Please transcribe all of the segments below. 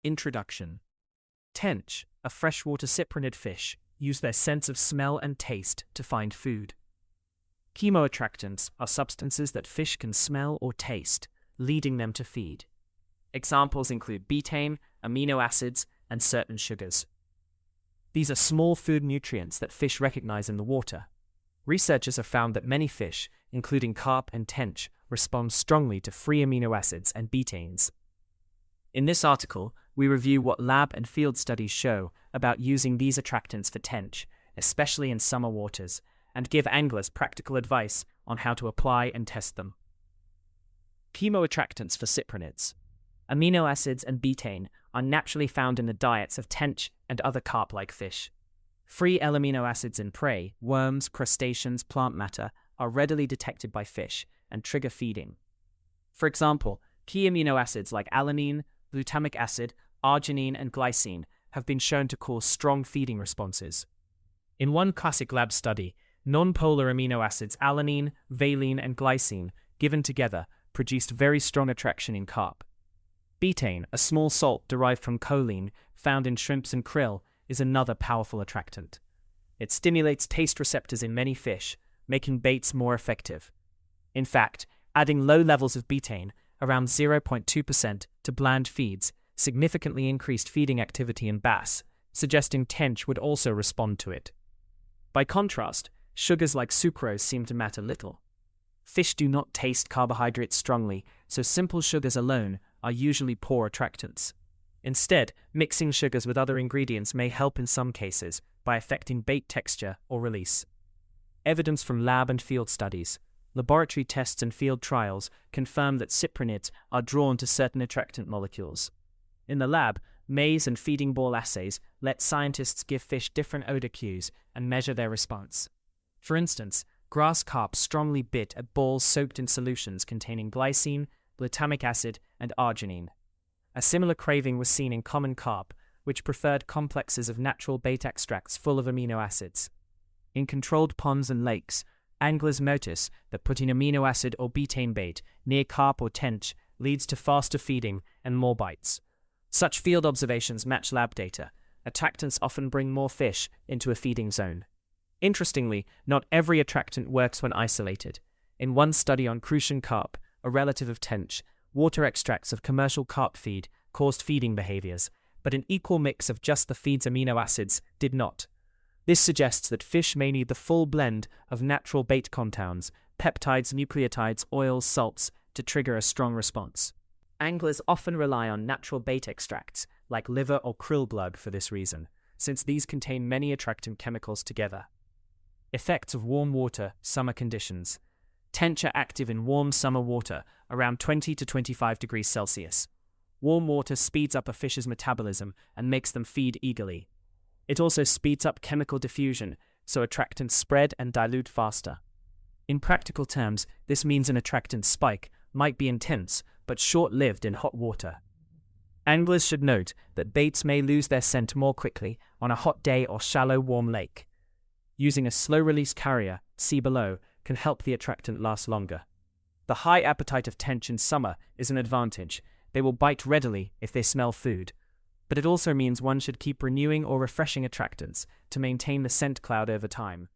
Introduction. Tench, a freshwater cyprinid fish, use their sense of smell and taste to find food. Chemoattractants are substances that fish can smell or taste, leading them to feed. Examples include betaine, amino acids, and certain sugars. These are small food nutrients that fish recognize in the water. Researchers have found that many fish, including carp and tench, respond strongly to free amino acids and betaines. In this article, we review what lab and field studies show about using these attractants for tench, especially in summer waters, and give anglers practical advice on how to apply and test them. Chemoattractants for cyprinids. Amino acids and betaine are naturally found in the diets of tench and other carp-like fish. Free L-amino acids in prey, worms, crustaceans, plant matter are readily detected by fish and trigger feeding. For example, key amino acids like alanine, glutamic acid, arginine, and glycine have been shown to cause strong feeding responses. In one classic lab study, non-polar amino acids alanine, valine, and glycine, given together, produced very strong attraction in carp. Betaine, a small salt derived from choline, found in shrimps and krill, is another powerful attractant. It stimulates taste receptors in many fish, making baits more effective. In fact, adding low levels of betaine, around 0.2%, to bland feeds, significantly increased feeding activity in bass, suggesting tench would also respond to it. By contrast, sugars like sucrose seem to matter little. Fish do not taste carbohydrates strongly, so simple sugars alone are usually poor attractants. Instead, mixing sugars with other ingredients may help in some cases by affecting bait texture or release. Evidence from lab and field studies. Laboratory tests and field trials confirm that cyprinids are drawn to certain attractant molecules. In the lab, maze and feeding ball assays let scientists give fish different odor cues and measure their response. For instance, grass carp strongly bit at balls soaked in solutions containing glycine, glutamic acid, and arginine. A similar craving was seen in common carp, which preferred complexes of natural bait extracts full of amino acids. In controlled ponds and lakes, anglers notice that putting amino acid or betaine bait near carp or tench leads to faster feeding and more bites. Such field observations match lab data. Attractants often bring more fish into a feeding zone. Interestingly, not every attractant works when isolated. In one study on crucian carp, a relative of tench, water extracts of commercial carp feed caused feeding behaviors, but an equal mix of just the feed's amino acids did not. This suggests that fish may need the full blend of natural bait compounds, peptides, nucleotides, oils, salts, to trigger a strong response. Anglers often rely on natural bait extracts, like liver or krill blood for this reason, since these contain many attractant chemicals together. Effects of warm water, summer conditions. Tench are active in warm summer water, around 20 to 25 degrees Celsius. Warm water speeds up a fish's metabolism and makes them feed eagerly. It also speeds up chemical diffusion, so attractants spread and dilute faster. In practical terms, this means an attractant spike might be intense, but short-lived in hot water. Anglers should note that baits may lose their scent more quickly on a hot day or shallow, warm lake. Using a slow-release carrier, see below, can help the attractant last longer. The high appetite of tench in summer is an advantage. They will bite readily if they smell food. But it also means one should keep renewing or refreshing attractants to maintain the scent cloud over time.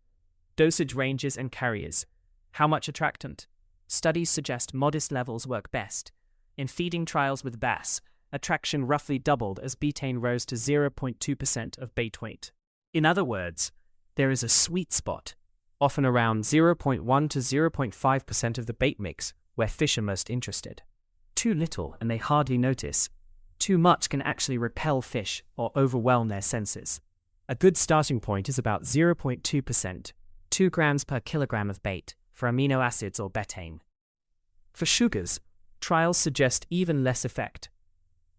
Dosage ranges and carriers. How much attractant? Studies suggest modest levels work best. In feeding trials with bass, attraction roughly doubled as betaine rose to 0.2% of bait weight. In other words, there is a sweet spot, often around 0.1 to 0.5% of the bait mix, where fish are most interested. Too little and they hardly notice. Too much can actually repel fish or overwhelm their senses. A good starting point is about 0.2%, 2 grams per kilogram of bait, for amino acids or betaine. For sugars, trials suggest even less effect.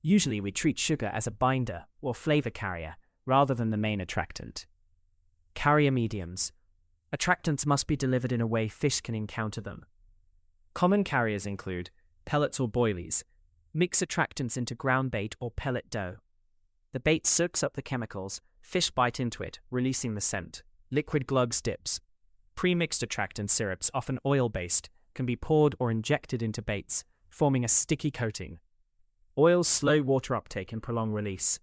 Usually we treat sugar as a binder or flavor carrier rather than the main attractant. Carrier mediums. Attractants must be delivered in a way fish can encounter them. Common carriers include pellets or boilies. Mix attractants into ground bait or pellet dough. The bait soaks up the chemicals, fish bite into it, releasing the scent. Liquid glugs dips. Pre-mixed attractant syrups, often oil-based, can be poured or injected into baits, forming a sticky coating. Oils slow water uptake and prolong release.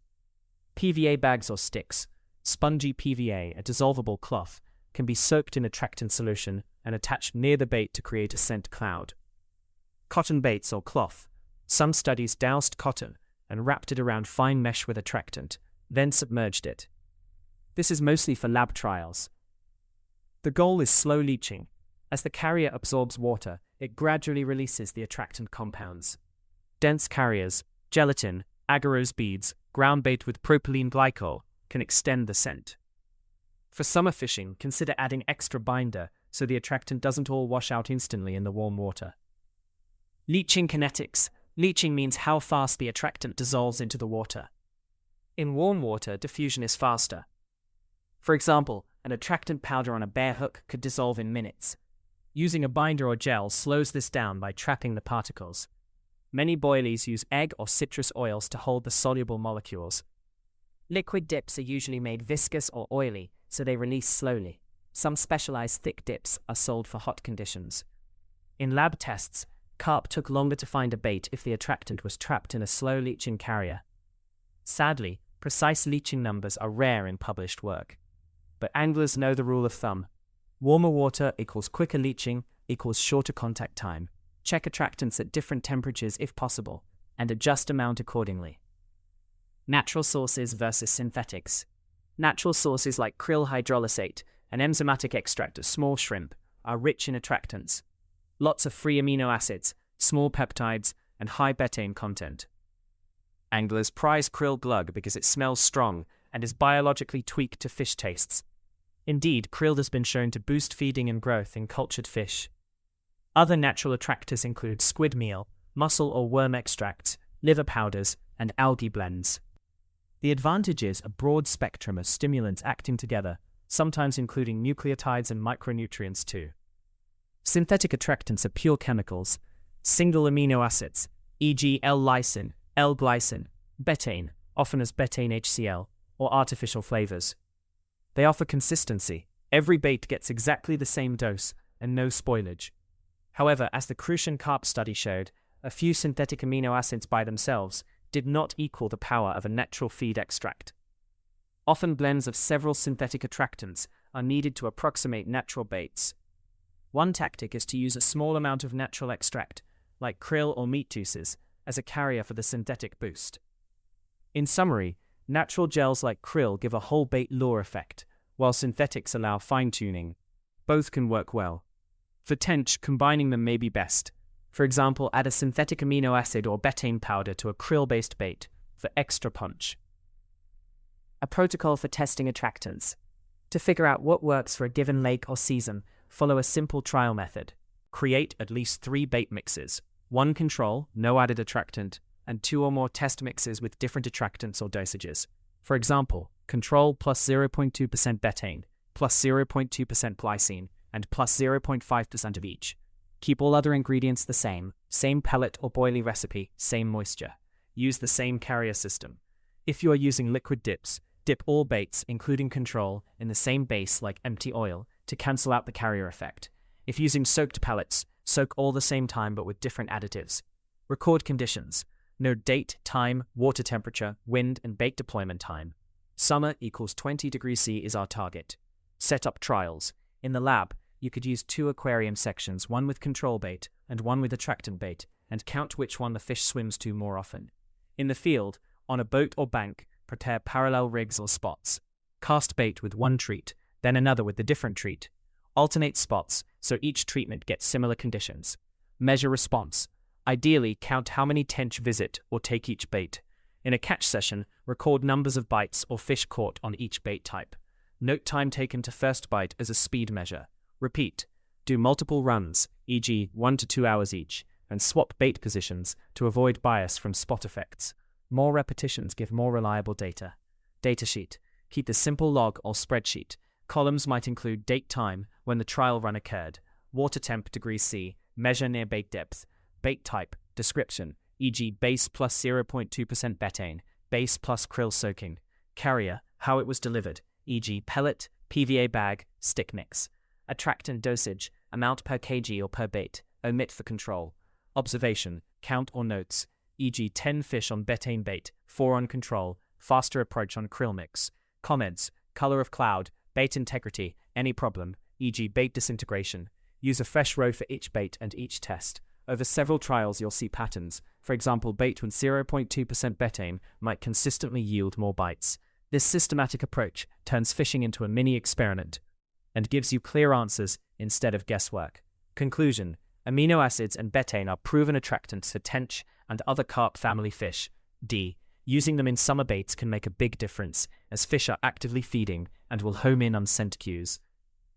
PVA bags or sticks. Spongy PVA, a dissolvable cloth, can be soaked in attractant solution and attached near the bait to create a scent cloud. Cotton baits or cloth. Some studies doused cotton and wrapped it around fine mesh with attractant, then submerged it. This is mostly for lab trials. The goal is slow leaching. As the carrier absorbs water, it gradually releases the attractant compounds. Dense carriers, gelatin, agarose beads, ground bait with propylene glycol can extend the scent. For summer fishing, consider adding extra binder so the attractant doesn't all wash out instantly in the warm water. Leaching kinetics. Leaching means how fast the attractant dissolves into the water. In warm water, diffusion is faster. For example, an attractant powder on a bare hook could dissolve in minutes. Using a binder or gel slows this down by trapping the particles. Many boilies use egg or citrus oils to hold the soluble molecules. Liquid dips are usually made viscous or oily, so they release slowly. Some specialized thick dips are sold for hot conditions. In lab tests, carp took longer to find a bait if the attractant was trapped in a slow leaching carrier. Sadly, precise leaching numbers are rare in published work. But anglers know the rule of thumb. Warmer water equals quicker leaching equals shorter contact time. Check attractants at different temperatures if possible, and adjust amount accordingly. Natural sources versus synthetics. Natural sources like krill hydrolysate, an enzymatic extract of small shrimp, are rich in attractants. Lots of free amino acids, small peptides, and high betaine content. Anglers prize krill glug because it smells strong and is biologically tweaked to fish tastes. Indeed, krill has been shown to boost feeding and growth in cultured fish. Other natural attractors include squid meal, mussel or worm extracts, liver powders, and algae blends. The advantage is a broad spectrum of stimulants acting together, sometimes including nucleotides and micronutrients too. Synthetic attractants are pure chemicals, single amino acids, e.g. L-lysine, L-glycine, betaine, often as betaine HCl, or artificial flavors. They offer consistency. Every bait gets exactly the same dose and no spoilage. However, as the Crucian carp study showed, a few synthetic amino acids by themselves did not equal the power of a natural feed extract. Often blends of several synthetic attractants are needed to approximate natural baits. One tactic is to use a small amount of natural extract, like krill or meat juices, as a carrier for the synthetic boost. In summary, natural gels like krill give a whole bait lure effect, while synthetics allow fine-tuning. Both can work well. For tench, combining them may be best. For example, add a synthetic amino acid or betaine powder to a krill-based bait for extra punch. A protocol for testing attractants. To figure out what works for a given lake or season, follow a simple trial method. Create at least 3 bait mixes, 1 control, no added attractant, and 2 or more test mixes with different attractants or dosages. For example, control plus 0.2% betaine, plus 0.2% glycine, and plus 0.5% of each. Keep all other ingredients the same pellet or boilie recipe, same moisture. Use the same carrier system. If you are using liquid dips, dip all baits, including control, in the same base like empty oil to cancel out the carrier effect. If using soaked pellets, soak all the same time but with different additives. Record conditions. Note date, time, water temperature, wind, and bait deployment time. Summer equals 20 degrees C is our target. Set up trials. In the lab, you could use 2 aquarium sections, one with control bait and one with attractant bait, and count which one the fish swims to more often. In the field, on a boat or bank, prepare parallel rigs or spots. Cast bait with one treat, then another with the different treat. Alternate spots so each treatment gets similar conditions. Measure response. Ideally, count how many tench visit or take each bait. In a catch session, record numbers of bites or fish caught on each bait type. Note time taken to first bite as a speed measure. Repeat. Do multiple runs, e.g. 1 to 2 hours each, and swap bait positions to avoid bias from spot effects. More repetitions give more reliable data. Datasheet. Keep the simple log or spreadsheet. Columns might include date time when the trial run occurred, water temp degrees C, measure near bait depth, bait type, description, e.g. base plus 0.2% betaine, base plus krill soaking, carrier, how it was delivered, e.g. pellet, PVA bag, stick mix, attractant dosage, amount per kg or per bait, omit for control, observation, count or notes, e.g. 10 fish on betaine bait, 4 on control, faster approach on krill mix. Comments: color of cloud, bait integrity, any problem, e.g. bait disintegration. Use a fresh row for each bait and each test. Over several trials you'll see patterns. For example, bait with 0.2% betaine might consistently yield more bites. This systematic approach turns fishing into a mini experiment and gives you clear answers instead of guesswork. Conclusion: amino acids and betaine are proven attractants for tench and other carp family fish. Using them in summer baits can make a big difference, as fish are actively feeding and will home in on scent cues.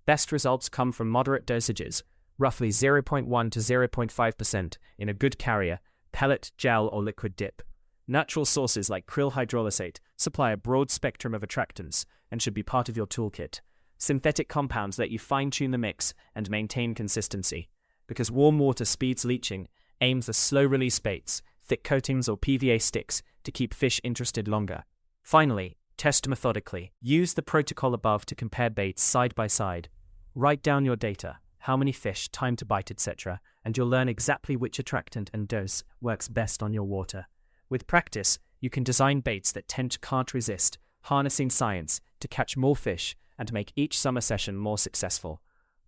Best results come from moderate dosages, roughly 0.1 to 0.5% in a good carrier, pellet, gel, or liquid dip. Natural sources like krill hydrolysate supply a broad spectrum of attractants and should be part of your toolkit. Synthetic compounds let you fine-tune the mix and maintain consistency. Because warm water speeds leaching, aim for slow-release baits, thick coatings, or PVA sticks to keep fish interested longer. Finally, test methodically. Use the protocol above to compare baits side by side. Write down your data, how many fish, time to bite, etc., and you'll learn exactly which attractant and dose works best on your water. With practice, you can design baits that tench can't resist, harnessing science to catch more fish and make each summer session more successful.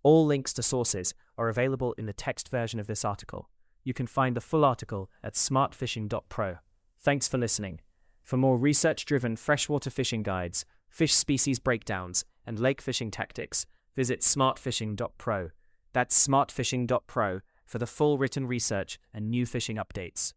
All links to sources are available in the text version of this article. You can find the full article at smartfishing.pro. Thanks for listening. For more research-driven freshwater fishing guides, fish species breakdowns, and lake fishing tactics, visit smartfishing.pro. That's smartfishing.pro for the full written research and new fishing updates.